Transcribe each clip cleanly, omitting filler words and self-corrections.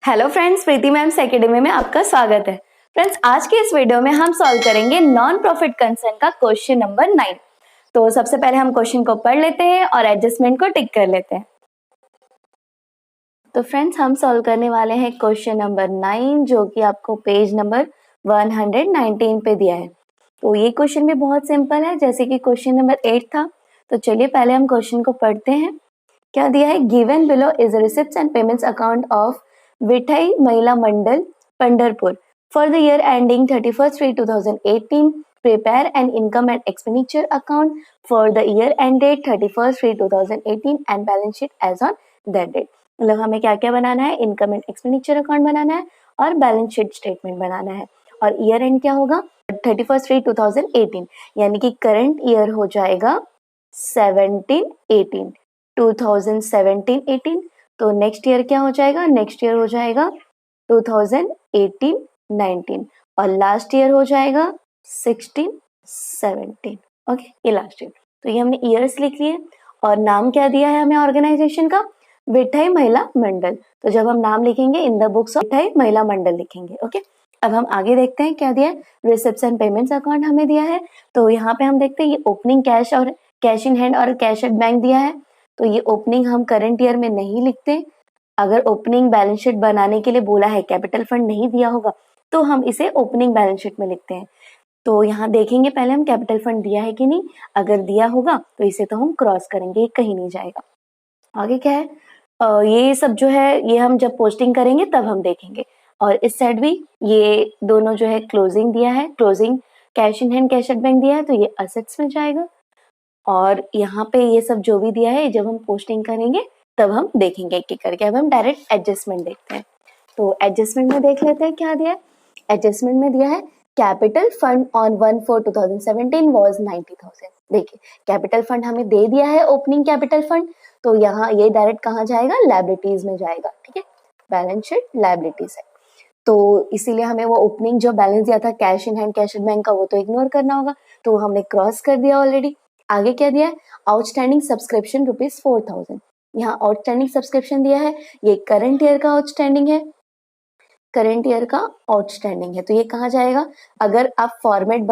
Hello friends, प्रीति ma'am's academy में आपका स्वागत है। फ्रेंड्स, आज के इस वीडियो में हम सॉल्व करेंगे नॉन प्रॉफिट कंसर्न का क्वेश्चन नंबर 9। तो सबसे पहले हम क्वेश्चन को पढ़ लेते हैं और एडजस्टमेंट को टिक कर लेते हैं। तो फ्रेंड्स, हम सॉल्व करने वाले हैं क्वेश्चन नंबर 9, जो कि आपको पेज नंबर 119 पे दिया है। तो ये क्वेश्चन भी बहुत सिंपल है, जैसे कि क्वेश्चन नंबर 8 था। तो चलिए पहले हम क्वेश्चन को पढ़ते हैं। क्या दिया है? Given below is receipts and payments account of Vithai Mahila Mandal Pandharpur for the year ending 31st-3/2018. Prepare an income and expenditure account for the year ended 31st-3/2018 and balance sheet as on that date. मतलब हमें क्या क्या बनाना है? Income and expenditure account बनाना है और balance sheet statement बनाना है। और year and क्या होगा? 31st-3/2018, यानी कि करंट ईयर हो जाएगा 17-18, 2017-18। तो नेक्स्ट ईयर क्या हो जाएगा? नेक्स्ट ईयर हो जाएगा 2018-19 और लास्ट ईयर हो जाएगा 16-17। ओके, ये लास्ट ईयर। तो ये हमने ईयर्स लिख लिए और नाम क्या दिया है हमें ऑर्गेनाइजेशन का? विठाई महिला मंडल। तो जब हम नाम लिखेंगे in the books of Vithai Mahila मंडल लिखेंगे। ओके, अब हम आगे देखते हैं क्या दिया है। रिसिप्ट्स एंड पेमेंट्स अकाउंट हमें दिया है। तो यहाँ पे हम देखते हैं ये ओपनिंग कैश और कैश इन हैंड और कैश एट बैंक दिया है। तो ये ओपनिंग हम करंट ईयर में नहीं लिखते। अगर ओपनिंग बैलेंस शीट बनाने के लिए बोला है, कैपिटल फंड नहीं दिया होगा, तो हम इसे ओपनिंग बैलेंस शीट में लिखते हैं। तो यहाँ देखेंगे पहले हम कैपिटल फंड दिया है कि नहीं। अगर दिया होगा तो इसे तो हम क्रॉस करेंगे, ये कहीं नहीं जाएगा। आगे क्या है? ये सब जो है ये हम जब पोस्टिंग करेंगे तब हम देखेंगे। और इस साइड भी ये दोनों जो है क्लोजिंग दिया है, closing cash in hand cash at bank दिया है, तो ये असेट्स में जाएगा। और यहाँ पे ये सब जो भी दिया है जब हम पोस्टिंग करेंगे तब हम देखेंगे एक एक करके। अब हम डायरेक्ट एडजस्टमेंट देखते हैं। तो एडजस्टमेंट में देख लेते हैं क्या दिया है। एडजस्टमेंट में दिया है कैपिटल फंड ऑन 1/4/2017 वाज 90,000। देखिए, कैपिटल फंड हमें दे दिया है, ओपनिंग कैपिटल फंड। तो यहाँ ये डायरेक्ट कहाँ जाएगा? लायबिलिटीज में जाएगा। ठीक है, बैलेंस शीट लायबिलिटीज है। तो इसीलिए हमें वो ओपनिंग जो बैलेंस दिया था cash in hand cash at bank का, वो तो इग्नोर करना होगा। तो हमने क्रॉस कर दिया ऑलरेडी। आगे क्या दिया है? Outstanding subscription ₹4,000। यहाँ आउटस्टैंडिंग सब्सक्रिप्शन दिया है, ये करंट ईयर का आउटस्टैंडिंग है, करंट ईयर का आउटस्टैंडिंग है। तो ये कहाँ जाएगा? अगर आप फॉर्मेट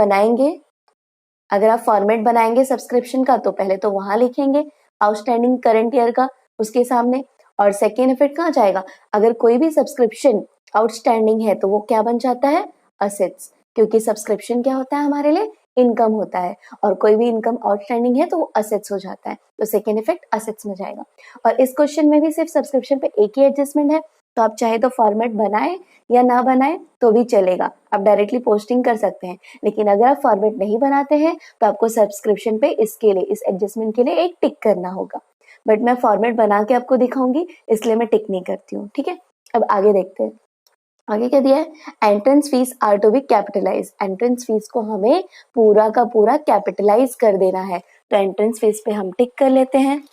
बनाएंगे सब्सक्रिप्शन का, तो पहले तो वहां लिखेंगे आउटस्टैंडिंग करंट ईयर का उसके सामने। और सेकेंड इफेक्ट कहाँ जाएगा? अगर कोई भी सब्सक्रिप्शन आउटस्टैंडिंग है तो वो क्या बन जाता है? असेट्स, क्योंकि सब्सक्रिप्शन क्या होता है हमारे लिए? इनकम होता है। और कोई भी इनकम आउटस्टैंडिंग है तो वो असेट्स हो जाता है। तो सेकेंड इफेक्ट असेट्स में जाएगा। और इस क्वेश्चन में भी सिर्फ सब्सक्रिप्शन पे एक ही एडजस्टमेंट है। तो आप चाहे तो फॉर्मेट बनाए या ना बनाए तो भी चलेगा, आप डायरेक्टली पोस्टिंग कर सकते हैं। लेकिन अगर आप फॉर्मेट नहीं बनाते हैं तो आपको सब्सक्रिप्शन पे इसके लिए, इस एडजस्टमेंट के लिए एक टिक करना होगा। बट मैं फॉर्मेट बना के आपको दिखाऊंगी, इसलिए मैं टिक नहीं करती हूँ। ठीक है, अब आगे देखते हैं। आगे क्या दिया है? Entrance fees are to be capitalise. Entrance fees को हमें पूरा का पूरा कैपिटलाइज कर देना है। तो एंट्रेंस फीस पे हम टिक कर लेते हैं।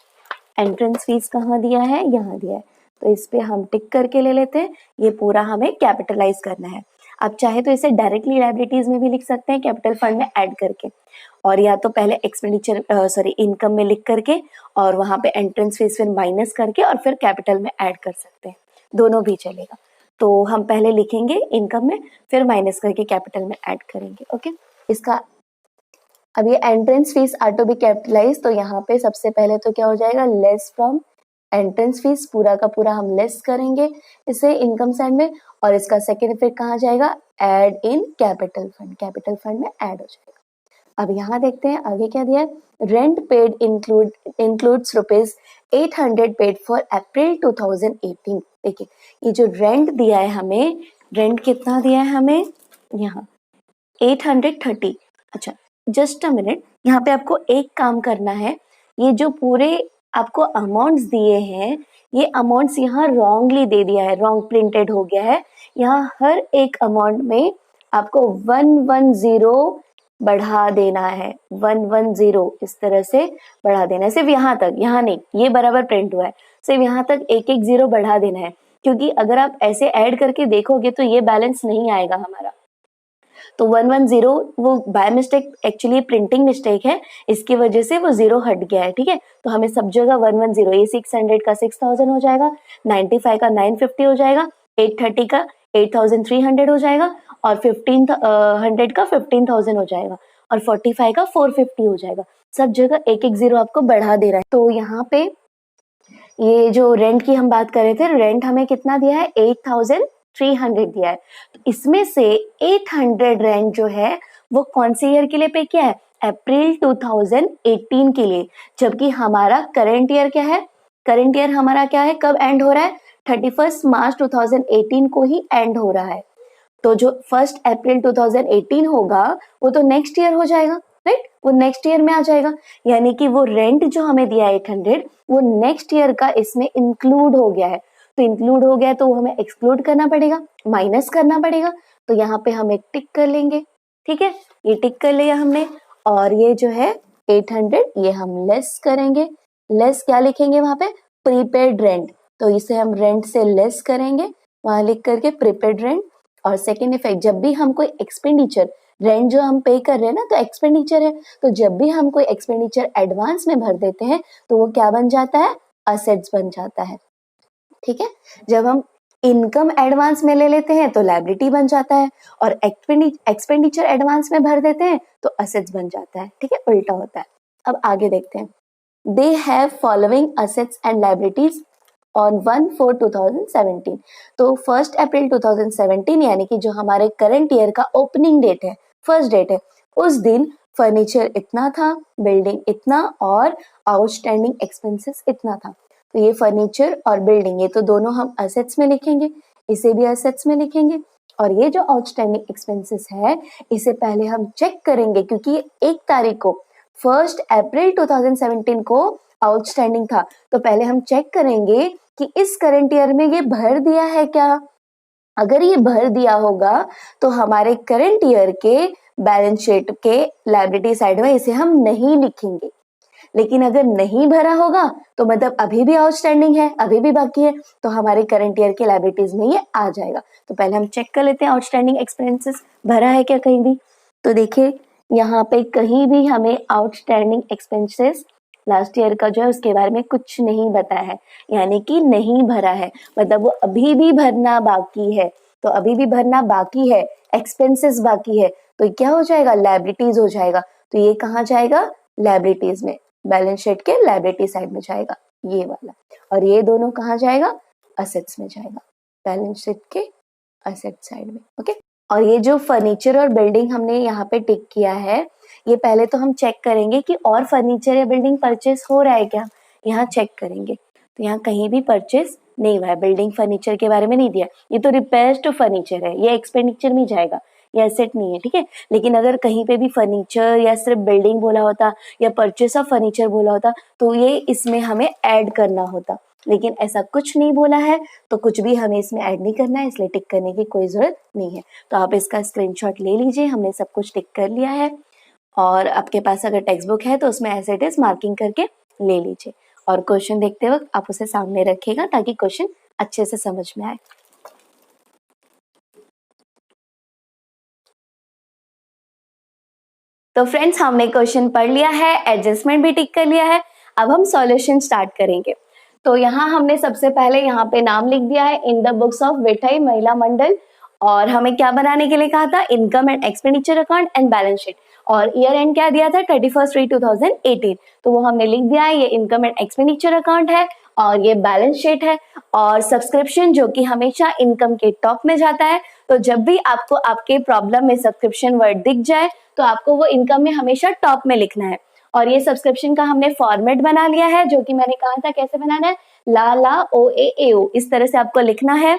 एंट्रेंस फीस कहाँ दिया है? यहाँ दिया है। तो इस पे हम टिक करके ले लेते हैं। ये पूरा हमें कैपिटलाइज करना है। आप चाहे तो इसे डायरेक्टली लायबिलिटीज में भी लिख सकते हैं, कैपिटल फंड में ऐड करके, और या तो पहले एक्सपेंडिचर इनकम में लिख करके और वहां पे एंट्रेंस फीस फिर माइनस करके और फिर कैपिटल में ऐड कर सकते हैं, दोनों भी चलेगा। तो हम पहले लिखेंगे इनकम में, फिर माइनस करके कैपिटल में ऐड करेंगे। ओके, इसका अब ये entrance fees are to be capitalise. तो यहाँ पे सबसे पहले तो क्या हो जाएगा? लेस फ्रॉम एंट्रेंस फीस, पूरा का पूरा हम लेस करेंगे इसे इनकम साइड में। और इसका सेकेंड इफेक्ट कहाँ जाएगा? Add in capital fund, capital fund में ऐड हो जाएगा। अब यहाँ देखते हैं आगे क्या दिया है। Rent paid includes ₹800 paid for अप्रैल 2018। देखिए, ये जो रेंट दिया है हमें, रेंट कितना दिया है हमें? यहाँ 830। अच्छा, जस्ट अ मिनट, यहाँ पे आपको एक काम करना है। ये जो पूरे आपको अमाउंट्स दिए हैं, ये अमाउंट्स यहाँ रॉन्गली दे दिया है, रॉन्ग प्रिंटेड हो गया है। यहाँ हर एक अमाउंट में आपको 110 बढ़ा देना है, 110 इस तरह से बढ़ा देना है। सिर्फ यहाँ तक, यहाँ नहीं, ये बराबर प्रिंट हुआ है, सिर्फ यहाँ तक एक एक जीरो बढ़ा देना है। क्योंकि अगर आप ऐसे ऐड करके देखोगे तो ये बैलेंस नहीं आएगा हमारा। तो 110 वो by mistake, actually printing mistake है, इसकी वजह से वो जीरो हट गया है। ठीक है, तो हमें सब जगह 110, ये 600 का 6000 हो जाएगा, 95 का 950 हो जाएगा, 830 का 8,300 हो जाएगा और 1500 का 15,000 हो जाएगा और 45 का 450 हो जाएगा। सब जगह एक एक जीरो आपको बढ़ा दे रहा है। तो यहाँ पे ये जो रेंट की हम बात कर रहे थे, रेंट हमें कितना दिया है, 8,300 दिया है। तो इसमें से 800 रेंट जो है वो कौन से ईयर के लिए पे किया है, अप्रैल 2018 के लिए, जबकि हमारा करंट ईयर क्या है, करंट ईयर हमारा क्या है, कब एंड हो रहा है, 31 मार्च 2018 को ही एंड हो रहा है। तो जो 1 अप्रैल 2018 होगा वो तो नेक्स्ट ईयर हो जाएगा, राइट, वो नेक्स्ट ईयर में आ जाएगा। यानी कि वो रेंट जो हमें दिया है 800 वो नेक्स्ट ईयर का इसमें इंक्लूड हो गया है। तो इंक्लूड हो गया तो वो हमें एक्सक्लूड करना पड़ेगा, माइनस करना पड़ेगा। तो यहाँ पे हम एक टिक कर लेंगे, ठीक है, ये टिक कर लिया हमने। और ये जो है 800 ये हम लेस करेंगे, लेस क्या लिखेंगे वहां पे, प्रीपेड रेंट। तो इसे हम रेंट से लेस करेंगे, वहां लिख करके प्रीपेड रेंट। और सेकेंड इफेक्ट, जब भी हम कोई एक्सपेंडिचर, रेंट जो हम पे कर रहे हैं ना तो एक्सपेंडिचर है, तो जब भी हम कोई एक्सपेंडिचर एडवांस में भर देते हैं तो वो क्या बन जाता है, असेट्स बन जाता है, ठीक है। जब हम इनकम एडवांस में ले लेते हैं तो लायबिलिटी बन जाता है और एक्सपेंडिचर एडवांस में भर देते हैं तो असेट्स बन जाता है, ठीक है, उल्टा होता है। अब आगे देखते हैं, दे have following assets and liabilities on 1/4/2017। तो 1 अप्रैल 2017 यानी कि जो हमारे करंट ईयर का ओपनिंग डेट है, फर्स्ट डेट है, उस दिन फर्नीचर इतना था, बिल्डिंग इतना और आउटस्टैंडिंग एक्सपेंसेस इतना था। तो ये फर्नीचर और बिल्डिंग ये तो दोनों हम असेट्स में लिखेंगे, इसे भी असेट्स में लिखेंगे। और ये जो आउटस्टैंडिंग एक्सपेंसेस है इसे पहले हम चेक करेंगे क्योंकि 1 तारीख को 1 अप्रैल 2017 को आउटस्टैंडिंग था। तो पहले हम चेक करेंगे कि इस करंट ईयर में ये भर दिया है क्या। अगर ये भर दिया होगा तो हमारे करंट ईयर के बैलेंस शीट के लायबिलिटी साइड में इसे हम नहीं लिखेंगे। लेकिन अगर नहीं भरा होगा तो मतलब अभी भी आउटस्टैंडिंग है, अभी भी बाकी है, तो हमारे करंट ईयर के लायबिलिटीज में ये आ जाएगा। तो पहले हम चेक कर लेते हैं आउटस्टैंडिंग एक्सपेंसेस भरा है क्या कहीं भी। तो देखिए यहाँ पे कहीं भी हमें आउटस्टैंडिंग एक्सपेंसेस लास्ट ईयर का जो है उसके बारे में कुछ नहीं बताया है, यानी कि नहीं भरा है, मतलब वो अभी भी भरना बाकी है। तो अभी भी भरना बाकी है, एक्सपेंसेस बाकी है, तो क्या हो जाएगा, लायबिलिटीज हो जाएगा। तो ये कहाँ जाएगा, लायबिलिटीज में, बैलेंस शीट के लायबिलिटी साइड में जाएगा ये वाला। और ये दोनों कहाँ जाएगा, असेट्स में जाएगा, बैलेंस शीट के असेट साइड में, ओके। और ये जो फर्नीचर और बिल्डिंग हमने यहाँ पे टिक किया है, ये पहले तो हम चेक करेंगे कि और फर्नीचर या बिल्डिंग परचेस हो रहा है क्या, यहाँ चेक करेंगे। तो यहाँ कहीं भी परचेस नहीं हुआ है, बिल्डिंग फर्नीचर के बारे में नहीं दिया, ये तो रिपेयर्स टू फर्नीचर है, ये एक्सपेंडिचर में जाएगा, ये एसेट नहीं है, ठीक है। लेकिन अगर कहीं पे भी फर्नीचर या सिर्फ बिल्डिंग बोला होता या परचेस ऑफ फर्नीचर बोला होता तो ये इसमें हमें ऐड करना होता, लेकिन ऐसा कुछ नहीं बोला है तो कुछ भी हमें इसमें ऐड नहीं करना है, इसलिए टिक करने की कोई जरूरत नहीं है। तो आप इसका स्क्रीनशॉट ले लीजिए, हमने सब कुछ टिक कर लिया है। और आपके पास अगर टेक्स्ट बुक है तो उसमें एज इट इज मार्किंग करके ले लीजिए और क्वेश्चन देखते वक्त आप उसे सामने रखिएगा ताकि क्वेश्चन अच्छे से समझ में आए। तो फ्रेंड्स हमने क्वेश्चन पढ़ लिया है, एडजस्टमेंट भी टिक कर लिया है, अब हम सॉल्यूशन स्टार्ट करेंगे। तो यहाँ हमने सबसे पहले यहाँ पे नाम लिख दिया है इन द बुक्स ऑफ विठई महिला मंडल, और हमें क्या बनाने के लिए कहा था, income and expenditure account and balance sheet, और ईयर एंड क्या दिया था 31/3/2018। तो वो हमने लिख दिया है, ये इनकम एंड एक्सपेंडिचर अकाउंट है और ये बैलेंस शीट है। और सब्सक्रिप्शन जो कि हमेशा इनकम के टॉप में जाता है, तो जब भी आपको आपके प्रॉब्लम में सब्सक्रिप्शन वर्ड दिख जाए तो आपको वो इनकम में हमेशा टॉप में लिखना है। और ये सब्सक्रिप्शन का हमने फॉर्मेट बना लिया है जो कि मैंने कहा था कैसे बनाना है, ला ओ ए ओ, इस तरह से आपको लिखना है।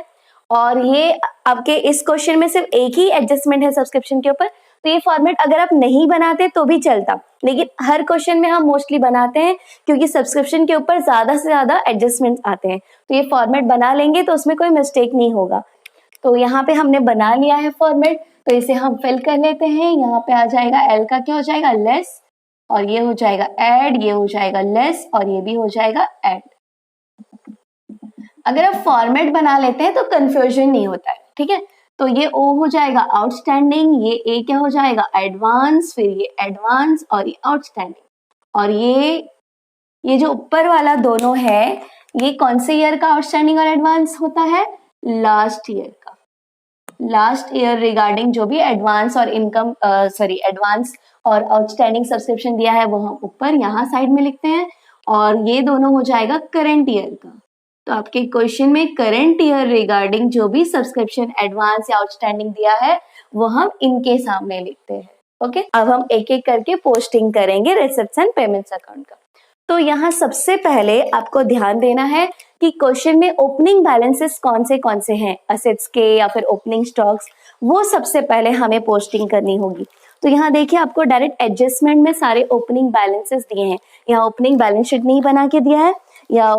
और ये आपके इस क्वेश्चन में सिर्फ एक ही एडजस्टमेंट है सब्सक्रिप्शन के ऊपर, तो ये फॉर्मेट अगर आप नहीं बनाते तो भी चलता, लेकिन हर क्वेश्चन में हम मोस्टली बनाते हैं क्योंकि सब्सक्रिप्शन के ऊपर ज्यादा से ज्यादा एडजस्टमेंट आते हैं। तो ये फॉर्मेट बना लेंगे तो उसमें कोई मिस्टेक नहीं होगा। तो यहाँ पे हमने बना लिया है फॉर्मेट, तो इसे हम फिल कर लेते हैं। यहाँ पे आ जाएगा एल का क्या हो जाएगा, लेस, और ये हो जाएगा एड, ये हो जाएगा लेस, और ये भी हो जाएगा एड। अगर आप फॉर्मेट बना लेते हैं तो कंफ्यूजन नहीं होता है, ठीक है। तो ये ओ हो जाएगा आउटस्टैंडिंग, ये ए क्या हो जाएगा एडवांस, फिर ये एडवांस और ये आउटस्टैंडिंग। और ये जो ऊपर वाला दोनों है ये कौन से ईयर का आउटस्टैंडिंग और एडवांस होता है, लास्ट ईयर का, लास्ट ईयर रिगार्डिंग जो भी एडवांस और इनकम एडवांस और आउटस्टैंडिंग सब्सक्रिप्शन दिया है वो हम ऊपर यहाँ साइड में लिखते हैं, और ये दोनों हो जाएगा करंट ईयर का। तो आपके क्वेश्चन में करंट ईयर रिगार्डिंग जो भी सब्सक्रिप्शन एडवांस या आउटस्टैंडिंग दिया है वो हम इनके सामने लिखते हैं। ओके, अब हम एक एक करके पोस्टिंग करेंगे रिसिप्ट्स एंड पेमेंट्स अकाउंट का। तो यहाँ सबसे पहले आपको ध्यान देना है कि क्वेश्चन में ओपनिंग बैलेंसेस कौन से हैं, असेट्स के या फिर ओपनिंग स्टॉक्स, वो सबसे पहले हमें पोस्टिंग करनी होगी। तो यहाँ देखिए आपको डायरेक्ट एडजस्टमेंट में सारे ओपनिंग बैलेंसेस दिए हैं, यहाँ ओपनिंग बैलेंस शीट नहीं बना के दिया है या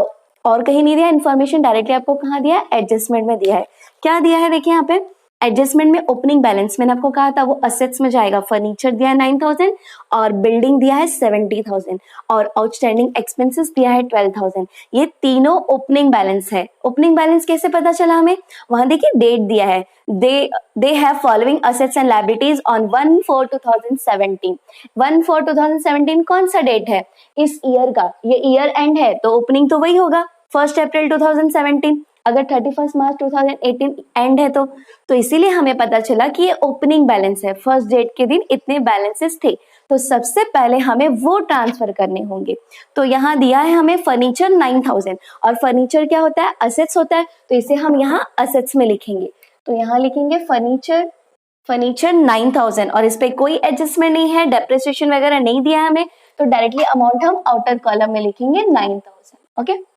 और कहीं नहीं दिया, इन्फॉर्मेशन डायरेक्टली आपको कहाँ दिया है, एडजस्टमेंट में दिया है। क्या दिया है देखिए यहाँ पे एडजस्टमेंट में ओपनिंग बैलेंस, मैंने आपको कहा था वो असेट्स में जाएगा, फर्नीचर दिया है 9,000 और बिल्डिंग दिया है 70,000 और आउटस्टैंडिंग एक्सपेंसेस दिया है 12,000। ये तीनों ओपनिंग बैलेंस है। ओपनिंग बैलेंस कैसे पता चला हमें, वहां देखिए डेट दिया है, they have following assets and liabilities on 1/4/2017। 1/4/2017 कौन सा डेट है, इस ईयर का, ये ईयर एंड है तो ओपनिंग तो वही होगा 1 अप्रैल 2017। अगर 31 मार्च 2018 एंड है तो इसीलिए हमें पता चला कि ये ओपनिंग बैलेंस है, फर्स्ट डेट के दिन इतने बैलेंसेस थे, तो सबसे पहले हमें वो ट्रांसफर करने होंगे। तो यहाँ दिया है हमें फर्नीचर 9,000 और फर्नीचर क्या होता है, असेट्स होता है, तो इसे हम यहाँ असेट्स में लिखेंगे। तो यहाँ लिखेंगे फर्नीचर 9,000 और इस पे कोई एडजस्टमेंट नहीं है, डेप्रिसिएशन वगैरह नहीं दिया है हमें, तो डायरेक्टली अमाउंट हम आउटर कॉलम में लिखेंगे 9,000। ओके,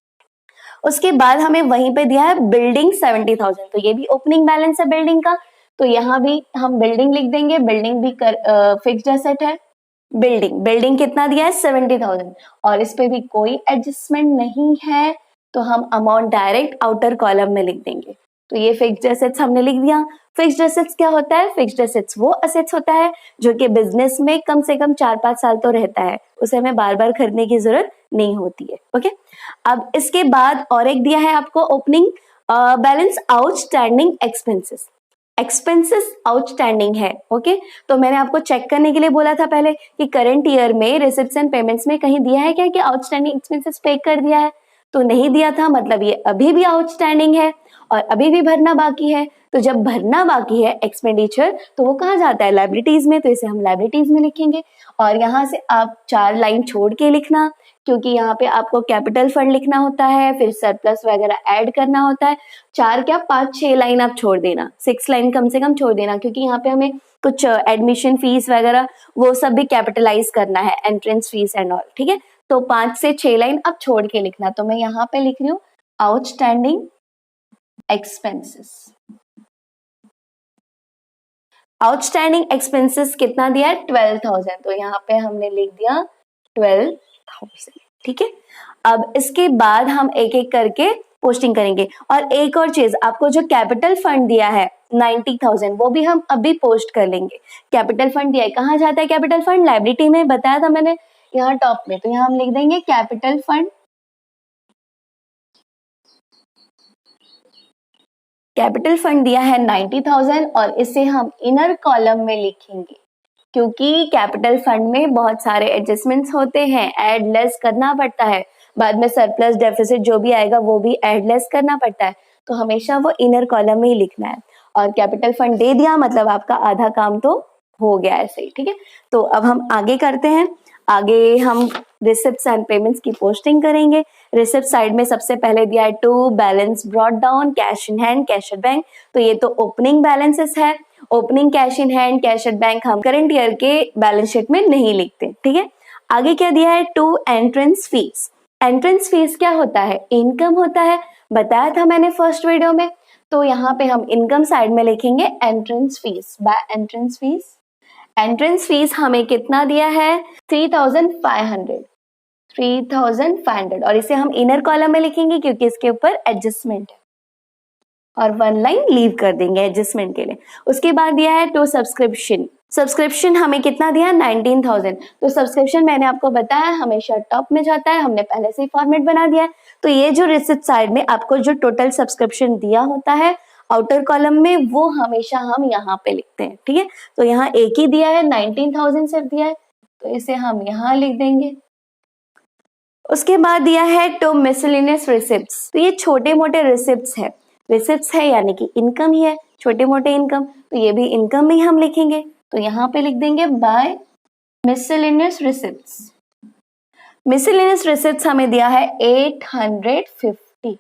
उसके बाद हमें वहीं पे दिया है बिल्डिंग 70,000, तो ये भी ओपनिंग बैलेंस है बिल्डिंग का, तो यहाँ भी हम बिल्डिंग लिख देंगे, बिल्डिंग भी फिक्स्ड एसेट है। बिल्डिंग कितना दिया है 70,000 और इस पे भी कोई एडजस्टमेंट नहीं है, तो हम अमाउंट डायरेक्ट आउटर कॉलम में लिख देंगे। तो ये फिक्स्ड एसेट्स हमने लिख दिया। फिक्स्ड एसेट्स क्या होता है, फिक्स्ड एसेट्स वो असेट्स होता है जो कि बिजनेस में कम से कम 4-5 साल तो रहता है, उसे हमें बार बार खरीदने की जरूरत नहीं होती है। ओके, अब इसके बाद और एक दिया है आपको opening balance outstanding expenses outstanding है। ओके, तो मैंने आपको चेक करने के लिए बोला था पहले कि करंट ईयर में रिसिप्ट्स एंड पेमेंट्स में कहीं दिया है क्या कि आउटस्टैंडिंग एक्सपेंसेस पे कर दिया है, तो नहीं दिया था, मतलब ये अभी भी आउटस्टैंडिंग है और अभी भी भरना बाकी है। तो जब भरना बाकी है एक्सपेंडिचर, तो वो कहाँ जाता है, लायबिलिटीज में, तो इसे हम लायबिलिटीज में लिखेंगे। और यहाँ से आप 4 लाइन छोड़ के लिखना, क्योंकि यहाँ पे आपको कैपिटल फंड लिखना होता है, फिर सरप्लस वगैरह ऐड करना होता है। 4 क्या 5-6 लाइन आप छोड़ देना, 6 लाइन कम से कम छोड़ देना, क्योंकि यहाँ पे हमें कुछ एडमिशन फीस वगैरह वो सब भी कैपिटलाइज करना है, एंट्रेंस फीस एंड ऑल। ठीक है, तो 5 से 6 लाइन आप छोड़ के लिखना। तो मैं यहाँ पे लिख रही हूँ आउटस्टैंडिंग एक्सपेंसेस। आउटस्टैंडिंग एक्सपेंसेस कितना दिया है 12,000, तो यहाँ पे हमने लिख दिया 12,000। ठीक है, अब इसके बाद हम एक एक करके पोस्टिंग करेंगे। और एक और चीज, आपको जो कैपिटल फंड दिया है 90,000 वो भी हम अभी पोस्ट कर लेंगे। कैपिटल फंड दिया है, कहाँ जाता है कैपिटल फंड, लायबिलिटी में बताया था मैंने यहाँ टॉप में, तो यहाँ हम लिख देंगे कैपिटल फंड। कैपिटल फंड दिया है 90,000 और इसे हम इनर कॉलम में लिखेंगे, क्योंकि कैपिटल फंड में बहुत सारे एडजस्टमेंट्स होते हैं, ऐड लेस करना पड़ता है, बाद में सरप्लस डेफिसिट जो भी आएगा वो भी ऐड लेस करना पड़ता है, तो हमेशा वो इनर कॉलम में ही लिखना है। और कैपिटल फंड दे दिया मतलब आपका आधा काम तो हो गया ऐसे ही। ठीक है, तो अब हम आगे करते हैं। आगे हम रिसिप्ट्स एंड पेमेंट्स की पोस्टिंग करेंगे। रिसिप्ट साइड में सबसे पहले दिया है to balance brought down, cash in hand, cash at bank, तो ये तो ओपनिंग बैलेंसेस है। Opening cash in hand, cash at bank हम करंट ईयर के बैलेंस शीट में नहीं लिखते। ठीक है, आगे क्या दिया है, to entrance fees. Entrance fees क्या होता है, इनकम होता है, बताया था मैंने फर्स्ट वीडियो में। तो यहाँ पे हम इनकम साइड में लिखेंगे entrance fees, by entrance fees. Entrance fees हमें कितना दिया है 3,500 और इसे हम इनर कॉलम में लिखेंगे क्योंकि इसके ऊपर एडजस्टमेंट है, और 1 लाइन लीव कर देंगे एडजस्टमेंट के लिए। उसके बाद दिया है टू सब्सक्रिप्शन हमें कितना दिया 19,000, तो सब्सक्रिप्शन मैंने आपको बताया हमेशा टॉप में जाता है, हमने पहले से ही फॉर्मेट बना दिया है। तो ये जो रिसिप्ट साइड में आपको जो टोटल सब्सक्रिप्शन दिया होता है आउटर कॉलम में, वो हमेशा हम यहाँ पे लिखते हैं। ठीक है, तो यहाँ एक ही दिया है 19,000 सिर्फ दिया है, तो इसे हम यहाँ लिख देंगे। उसके बाद दिया है टू मिसलेनियस रिसिप्ट्स, तो ये छोटे मोटे रिसिप्ट्स है। रिसिप्ट्स है यानी कि इनकम ही है, छोटे मोटे इनकम, तो ये भी इनकम में ही हम लिखेंगे। तो यहाँ पे लिख देंगे by miscellaneous receipts. Miscellaneous receipts हमें दिया है 850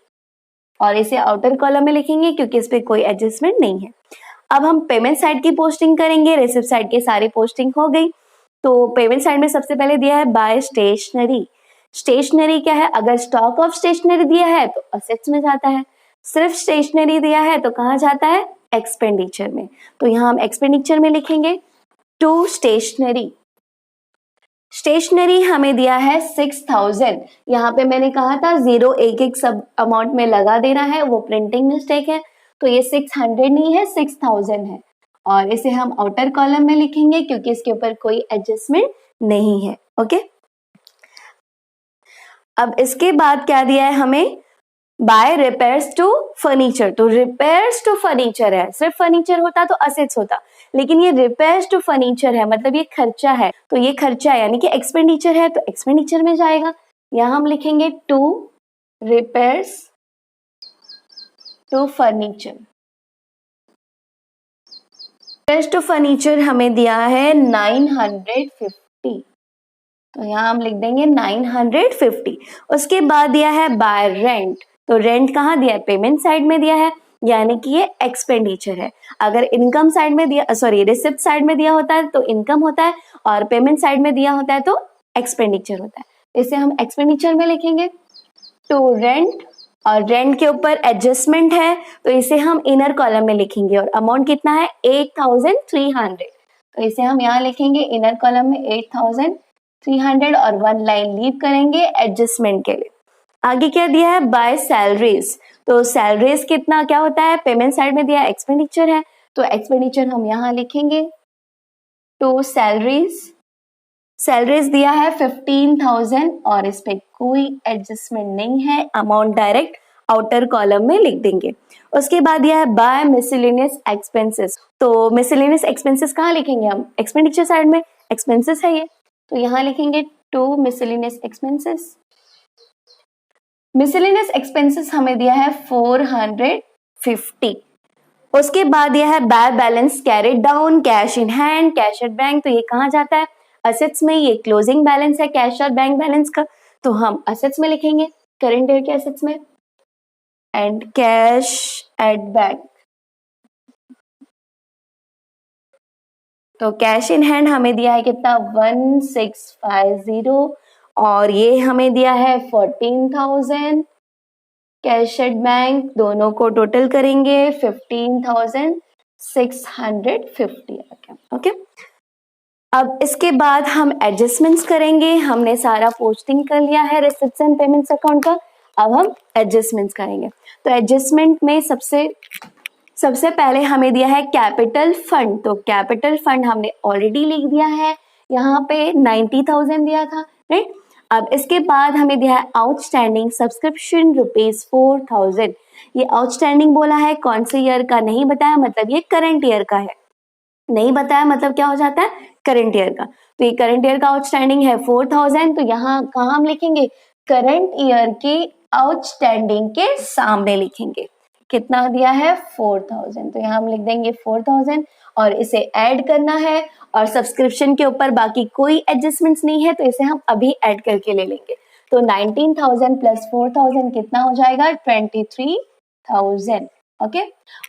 और इसे आउटर कॉलम में लिखेंगे क्योंकि इस पे कोई एडजस्टमेंट नहीं है। अब हम पेमेंट साइड की पोस्टिंग करेंगे, रिसिप्ट साइड की सारी पोस्टिंग हो गई। तो पेमेंट साइड में सबसे पहले दिया है बाय स्टेशनरी। स्टेशनरी क्या है, अगर स्टॉक ऑफ स्टेशनरी दिया है तो असेट्स में जाता है, सिर्फ स्टेशनरी दिया है तो कहाँ जाता है, एक्सपेंडिचर में। तो यहाँ हम एक्सपेंडिचर में लिखेंगे टू स्टेशनरी। स्टेशनरी हमें दिया है 6000। यहाँ पे मैंने कहा था 0 एक एक सब अमाउंट में लगा देना है, वो प्रिंटिंग मिस्टेक है, तो ये 600 नहीं है 6000 है और इसे हम आउटर कॉलम में लिखेंगे क्योंकि इसके ऊपर कोई एडजस्टमेंट नहीं है। ओके, अब इसके बाद क्या दिया है हमें, बाय रिपेयर्स टू फर्नीचर। तो रिपेयर्स टू फर्नीचर है, सिर्फ फर्नीचर होता तो असेट्स होता, लेकिन ये रिपेयर्स टू फर्नीचर है मतलब ये खर्चा है, तो ये खर्चा है यानी कि एक्सपेंडिचर है तो एक्सपेंडिचर में जाएगा। यहां हम लिखेंगे to repairs to furniture. Repairs to furniture हमें दिया है 950, तो यहाँ हम लिख देंगे 950। उसके बाद दिया है बाय रेंट। तो रेंट कहाँ दिया है, पेमेंट साइड में दिया है यानी कि ये एक्सपेंडिचर है। अगर इनकम साइड में दिया, सॉरी रिसिप्ट साइड में दिया होता है तो इनकम होता है और पेमेंट साइड में दिया होता है तो एक्सपेंडिचर होता है। इसे हम एक्सपेंडिचर में लिखेंगे टू रेंट और रेंट के ऊपर एडजस्टमेंट है तो इसे हम इनर कॉलम में लिखेंगे और अमाउंट कितना है 8300, तो इसे हम यहाँ लिखेंगे इनर कॉलम में 8300 और 1 लाइन लीव करेंगे एडजस्टमेंट के लिए। आगे क्या दिया है, बाय सैलरीज। तो सैलरीज कितना क्या होता है, पेमेंट साइड में दिया एक्सपेंडिचर है तो एक्सपेंडिचर हम यहाँ लिखेंगे टू सैलरीज। सैलरीज दिया है 15,000 और इस पे कोई एडजस्टमेंट नहीं है, अमाउंट डायरेक्ट आउटर कॉलम में लिख देंगे। उसके बाद दिया है बाय मिसलेनियस एक्सपेंसेस। तो मिसलेनियस एक्सपेंसेस कहाँ लिखेंगे हम, एक्सपेंडिचर साइड में, एक्सपेंसेस है ये, तो यहाँ लिखेंगे to miscellaneous expenses. Miscellaneous expenses हमें दिया है 450। उसके बाद दिया है by balance carried down, cash in hand, cash at bank. तो ये कहाँ जाता है, असेट्स में। ये क्लोजिंग बैलेंस है कैश और बैंक बैलेंस का, तो हम असेट्स में लिखेंगे, करंट ईयर के असेट्स में। एंड कैश एट बैंक, तो कैश इन हैंड हमें दिया है कितना 1650 और ये हमें दिया है 14,000। कैश एट बैंक दोनों को टोटल करेंगे 15,650। ओके, अब इसके बाद हम एडजस्टमेंट्स करेंगे। हमने सारा पोस्टिंग कर लिया है रिसिप्ट्स एंड पेमेंट्स अकाउंट का, अब हम एडजस्टमेंट्स करेंगे। तो एडजस्टमेंट में सबसे पहले हमें दिया है कैपिटल फंड। तो कैपिटल फंड हमने ऑलरेडी लिख दिया है, यहाँ पे 90,000 दिया था, राइट। अब इसके बाद हमें दिया है आउटस्टैंडिंग सब्सक्रिप्शन ₹4,000। ये आउटस्टैंडिंग बोला है, कौन से ईयर का नहीं बताया, मतलब ये करंट ईयर का है। नहीं बताया मतलब क्या हो जाता है, करंट ईयर का। तो ये करंट ईयर का आउटस्टैंडिंग है 4,000, तो यहाँ कहाँ हम लिखेंगे, करंट ईयर के आउटस्टैंडिंग के सामने लिखेंगे। कितना दिया है 4,000, तो यहाँ हम लिख देंगे 4,000 और इसे ऐड करना है और सब्सक्रिप्शन के ऊपर बाकी कोई एडजस्टमेंट्स नहीं है तो इसे हम अभी ऐड करके ले लेंगे। तो 19,000 प्लस 4,000 कितना हो जाएगा 23,000। ओके,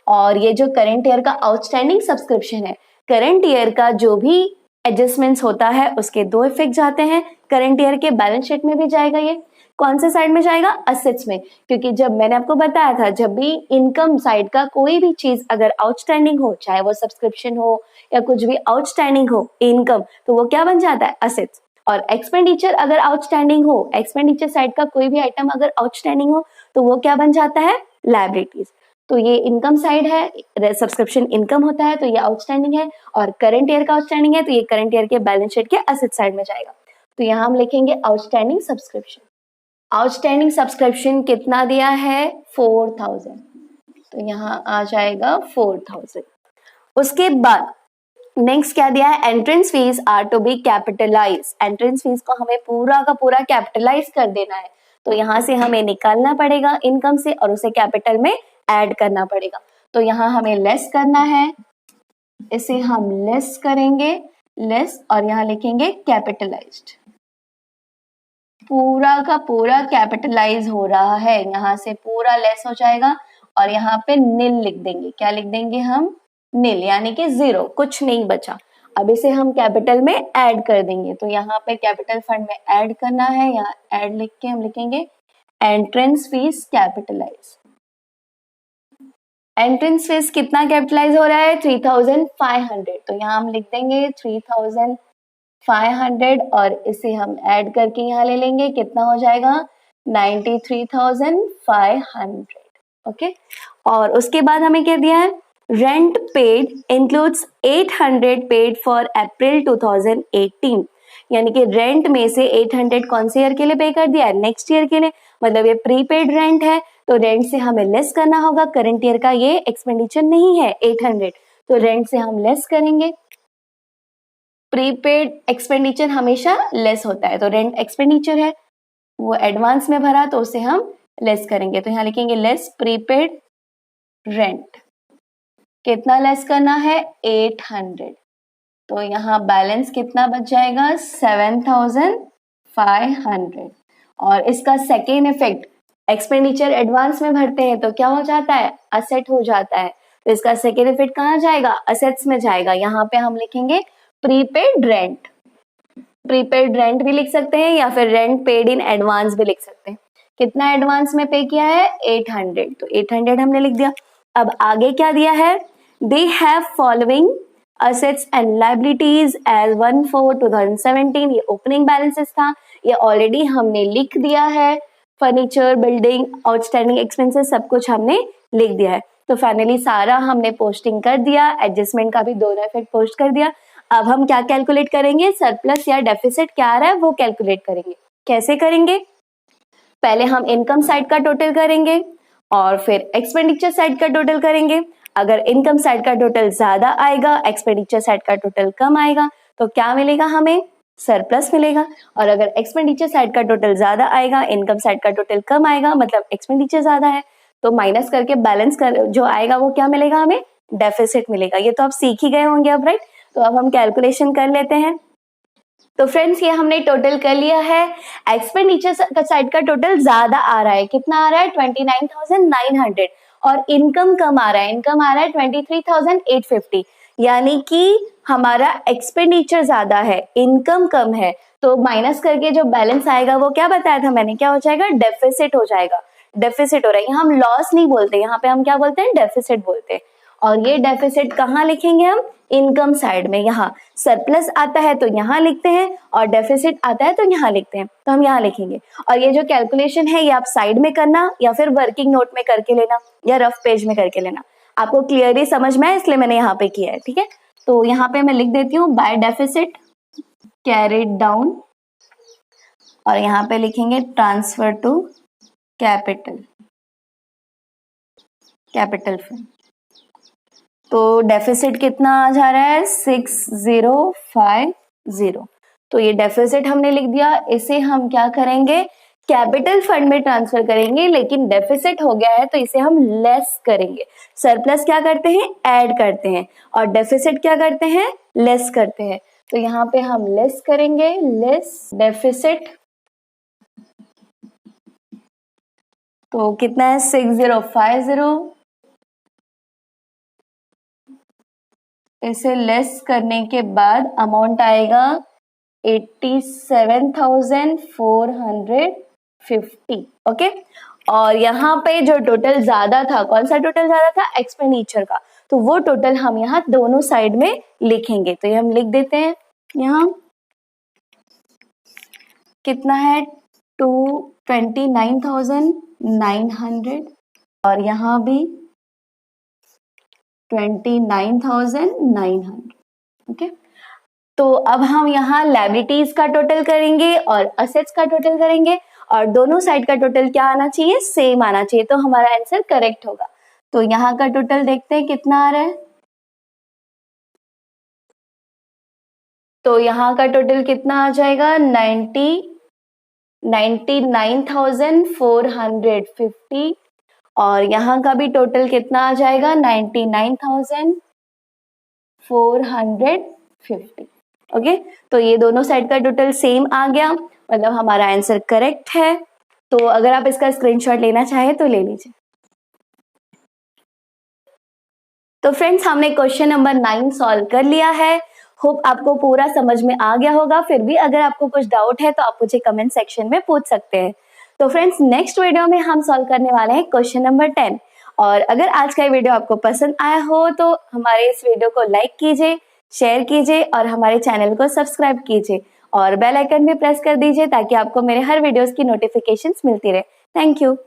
और ये जो करंट ईयर का आउटस्टैंडिंग सब्सक्रिप्शन है, करंट ईयर का जो भी एडजस्टमेंट्स होता है उसके 2 इफेक्ट जाते हैं। करंट ईयर के बैलेंस शीट में भी जाएगा, ये कौन से साइड में जाएगा, असेट्स में, क्योंकि जब मैंने आपको बताया था जब भी इनकम साइड का कोई भी चीज अगर आउटस्टैंडिंग हो, चाहे वो सब्सक्रिप्शन हो या कुछ भी आउटस्टैंडिंग हो इनकम, तो वो क्या बन जाता है, असेट्स। और एक्सपेंडिचर अगर आउटस्टैंडिंग हो, एक्सपेंडिचर साइड का कोई भी आइटम अगर आउटस्टैंडिंग हो तो वो क्या बन जाता है, लायबिलिटीज। तो ये इनकम साइड है, सब्सक्रिप्शन इनकम होता है तो ये आउटस्टैंडिंग है, और करंट ईयर का आउटस्टैंडिंग है तो ये करंट ईयर के बैलेंस शीट के असेट साइड में जाएगा। तो यहाँ हम लिखेंगे आउटस्टैंडिंग सब्सक्रिप्शन। आउटस्टैंडिंग सब्सक्रिप्शन कितना दिया है 4,000, तो यहाँ आ जाएगा 4,000। उसके बाद नेक्स्ट क्या दिया है, entrance fees are to be capitalise. Entrance fees को हमें पूरा का पूरा कैपिटलाइज कर देना है, तो यहाँ से हमें निकालना पड़ेगा इनकम से और उसे कैपिटल में ऐड करना पड़ेगा। तो यहाँ हमें लेस करना है, इसे हम लेस करेंगे, लेस, और यहाँ लिखेंगे कैपिटलाइज्ड। पूरा का पूरा कैपिटलाइज हो रहा है, यहाँ से पूरा लेस हो जाएगा और यहाँ पे नील लिख देंगे। क्या लिख देंगे हम? नील, यानी कि जीरो, कुछ नहीं बचा। अब इसे हम कैपिटल में ऐड कर देंगे। तो यहाँ पे कैपिटल फंड में ऐड करना है, यहाँ ऐड लिख के हम लिखेंगे entrance fees capitalise. Entrance fees कितना कैपिटलाइज हो रहा है? 3500। तो यहाँ हम लिख देंगे 3500 और इसे हम ऐड करके यहाँ ले लेंगे, कितना हो जाएगा? 93,500। ओके, और उसके बाद हमें क्या दिया है? Rent paid includes 800 paid for अप्रैल 2018, यानी कि रेंट में से 800 कौन से ईयर के लिए पे कर दिया है? नेक्स्ट ईयर के लिए। मतलब ये प्रीपेड रेंट है, तो रेंट से हमें लेस करना होगा। करंट ईयर का ये एक्सपेंडिचर नहीं है 800, तो रेंट से हम लेस करेंगे। प्रीपेड एक्सपेंडिचर हमेशा लेस होता है, तो रेंट एक्सपेंडिचर है, वो एडवांस में भरा, तो उसे हम लेस करेंगे। तो यहाँ लिखेंगे लेस प्रीपेड रेंट। कितना लेस करना है? 800। तो यहाँ बैलेंस कितना बच जाएगा? 7,500। और इसका सेकेंड इफेक्ट, एक्सपेंडिचर एडवांस में भरते हैं तो क्या हो जाता है? असेट हो जाता है। तो इसका सेकेंड इफेक्ट कहाँ जाएगा? असेट्स में जाएगा। यहाँ पे हम लिखेंगे प्रीपेड रेंट। प्रीपेड रेंट भी लिख सकते हैं या फिर रेंट पेड इन एडवांस भी लिख सकते हैं। कितना एडवांस में पे किया है? 800। तो 800 हमने लिख दिया। अब आगे क्या दिया है? They have following assets and liabilities as 1/4/2017। ये ओपनिंग बैलेंसेस था, ये ऑलरेडी हमने लिख दिया है। फर्नीचर, बिल्डिंग, आउटस्टैंडिंग एक्सपेंसेस सब कुछ हमने लिख दिया है। तो फाइनली सारा हमने पोस्टिंग कर दिया, एडजस्टमेंट का भी दोनों इफेक्ट पोस्ट कर दिया। अब हम क्या कैलकुलेट करेंगे? सरप्लस या डेफिसिट क्या आ रहा है वो कैलकुलेट करेंगे। कैसे करेंगे? पहले हम इनकम साइड का टोटल करेंगे और फिर एक्सपेंडिचर साइड का टोटल करेंगे। अगर इनकम साइड का टोटल ज्यादा आएगा, एक्सपेंडिचर साइड का टोटल कम आएगा, तो क्या मिलेगा हमें? सरप्लस मिलेगा। और अगर एक्सपेंडिचर साइड का टोटल ज्यादा आएगा, इनकम साइड का टोटल कम आएगा, मतलब एक्सपेंडिचर ज्यादा है, तो माइनस करके बैलेंस कर जो आएगा वो क्या मिलेगा हमें? डेफिसिट मिलेगा। ये तो आप सीख ही गए होंगे अब, राइट? तो अब हम कैलकुलेशन कर लेते हैं। तो फ्रेंड्स ये हमने टोटल कर लिया है। एक्सपेंडिचर साइड का टोटल ज्यादा आ रहा है, कितना आ रहा है? 29,900। और इनकम कम आ रहा है, इनकम आ रहा है 23,850, यानी कि हमारा एक्सपेंडिचर ज्यादा है, इनकम कम है। तो माइनस करके जो बैलेंस आएगा वो क्या बताया था मैंने? क्या हो जाएगा? डेफिसिट हो जाएगा। डेफिसिट हो रहा है, यहाँ हम लॉस नहीं बोलते, यहाँ पे हम क्या बोलते हैं? डेफिसिट बोलते हैं। और ये डेफिसिट कहाँ लिखेंगे हम? इनकम साइड में। यहाँ सरप्लस आता है तो यहाँ लिखते हैं और डेफिसिट आता है तो यहाँ लिखते हैं, तो हम यहाँ लिखेंगे। और ये जो कैलकुलेशन है ये आप साइड में करना या फिर वर्किंग नोट में करके लेना या रफ पेज में करके लेना, आपको क्लियरली समझ में आए इसलिए मैंने यहाँ पे किया है, ठीक है? तो यहाँ पे मैं लिख देती हूँ बाय डेफिसिट कैरिड डाउन, और यहाँ पे लिखेंगे ट्रांसफर टू कैपिटल फंड। तो डेफिसिट कितना आ जा रहा है? 6050। तो ये डेफिसिट हमने लिख दिया। इसे हम क्या करेंगे? कैपिटल फंड में ट्रांसफर करेंगे, लेकिन डेफिसिट हो गया है तो इसे हम लेस करेंगे। सरप्लस क्या करते हैं? ऐड करते हैं, और डेफिसिट क्या करते हैं? लेस करते हैं। तो यहाँ पे हम लेस करेंगे, लेस डेफिसिट। तो कितना है? 6050। इसे लेस करने के बाद अमाउंट आएगा 87,450। ओके, और यहाँ पे जो टोटल ज्यादा था, कौन सा टोटल ज्यादा था? एक्सपेंडिचर का। तो वो टोटल हम यहाँ दोनों साइड में लिखेंगे। तो ये हम लिख देते हैं। यहाँ कितना है? 29,900 और यहाँ भी 29,900। ओके, तो अब हम यहाँ लायबिलिटीज का टोटल करेंगे और असेट्स का टोटल करेंगे, और दोनों साइड का टोटल क्या आना चाहिए? सेम आना चाहिए, तो हमारा आंसर करेक्ट होगा। तो यहाँ का टोटल देखते हैं कितना आ रहा है। तो यहाँ का टोटल कितना आ जाएगा? 99,450, और यहाँ का भी टोटल कितना आ जाएगा 99,450। ओके, तो ये दोनों साइड का टोटल सेम आ गया, मतलब हमारा आंसर करेक्ट है। तो अगर आप इसका स्क्रीनशॉट लेना चाहें तो ले लीजिए। तो फ्रेंड्स, हमने क्वेश्चन नंबर 9 सॉल्व कर लिया है। होप आपको पूरा समझ में आ गया होगा। फिर भी अगर आपको कुछ डाउट है तो आप मुझे कमेंट सेक्शन में पूछ सकते हैं। तो फ्रेंड्स, नेक्स्ट वीडियो में हम सॉल्व करने वाले हैं क्वेश्चन नंबर 10। और अगर आज का वीडियो आपको पसंद आया हो तो हमारे इस वीडियो को लाइक कीजिए, शेयर कीजिए और हमारे चैनल को सब्सक्राइब कीजिए और बेल आइकन भी प्रेस कर दीजिए ताकि आपको मेरे हर वीडियोस की नोटिफिकेशंस मिलती रहे। Thank you.